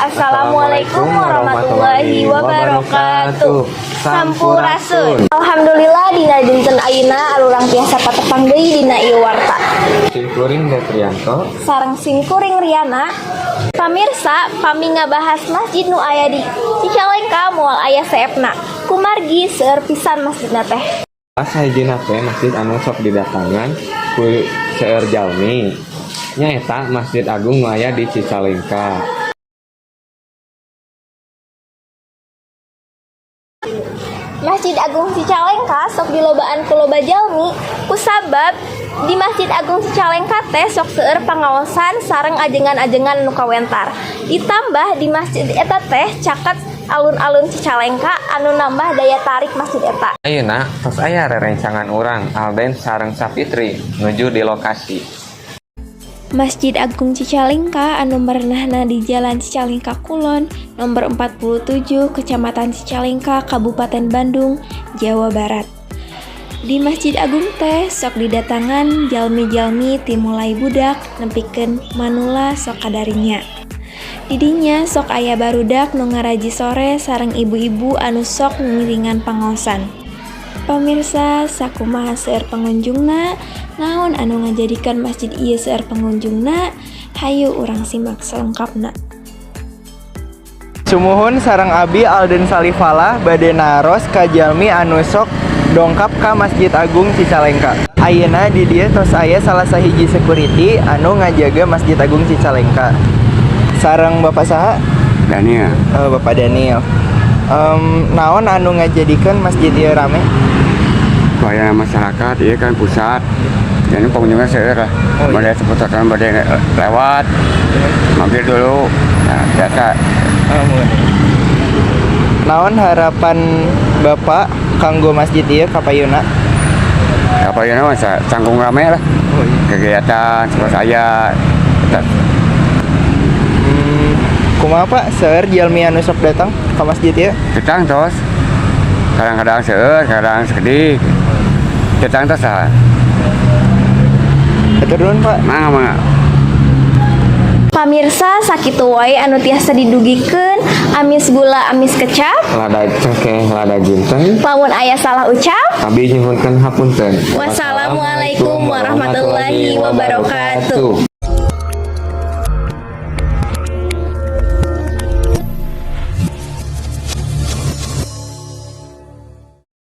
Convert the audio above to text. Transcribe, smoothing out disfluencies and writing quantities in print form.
Assalamualaikum warahmatullahi wabarakatuh. Sampurasun. Alhamdulillah dina dinten ayeuna alurang tiasa patepang deui dina ieu warta. Simkuring Detrianto Sareng simkuring Riana. Pamirsa, pami ngabahas masjid nu aya di Cicalengka moal aya seepna. Kumargi seueur pisan masjidna teh. Sahijina teh masjid anu sok didatangan ku seueur jalmi nyaeta Masjid Agung nu aya di Cicalengka. Masjid Agung Cicalengka sok dilobaan ku loba jalmi kusabab di Masjid Agung Cicalengka teh sok seueur pangaosan sareng ajengan-ajengan nu kawentar. Ditambah di masjid eta teh caket alun-alun Cicalengka anu nambah daya tarik masjid eta. Ayeuna tos aya rerencangan urang Alden sareng Sapitri nuju di lokasi. Masjid Agung Cicalengka anu merenahna di Jalan Cicalengka Kulon, nomor 47, Kecamatan Cicalengka, Kabupaten Bandung, Jawa Barat. Di Masjid Agung teh sok didatangan jalmi-jalmi timulai budak nempikeun manula sok kadarinya. Didinya sok aya barudak nu ngaraji sore sareng ibu-ibu anu sok ngiringan pangaosan. Pamirsa, sakumaha seueur pengunjungna, naon anu ngajadikeun masjid ieu seueur pengunjungna, hayu urang simak selengkapna. Sumuhun sareng abi Alden Salifala bade naros ka jalmi anu sok dongkap ka Masjid Agung Cicalengka. Ayeuna di dieu tos aya salah sahiji security anu ngajaga Masjid Agung Cicalengka. Sareng Bapak saha? Daniel. Bapak Daniel. Naon anu ngajadikeun masjid ieu rame? Supaya masyarakat ieu kan pusat. Jadi pengunjungnya seueur lah. Bade seputaran bade lewat. Mampir dulu. Nah, biasa. Naon harapan Bapak kanggo masjid ieu ka payuna? Kapayana mah canggung rame lah. Kegiatan seperti saya. Kumaha Pak seueur jalmi anu sok datang ka masjid ieu? Ketang tos. Kadang-kadang seueur, kadang sedih. Ketang tos saha? Hatur nuhun Pak. Mangga. Pamirsa, sakitu wae anu tiasa didugikeun, amis gula amis kecap. Lada cengkeh, lada jinten. Lamun aya salah ucap, Abi nyuhunkeun hapunten. wassalamualaikum warahmatullahi wabarakatuh.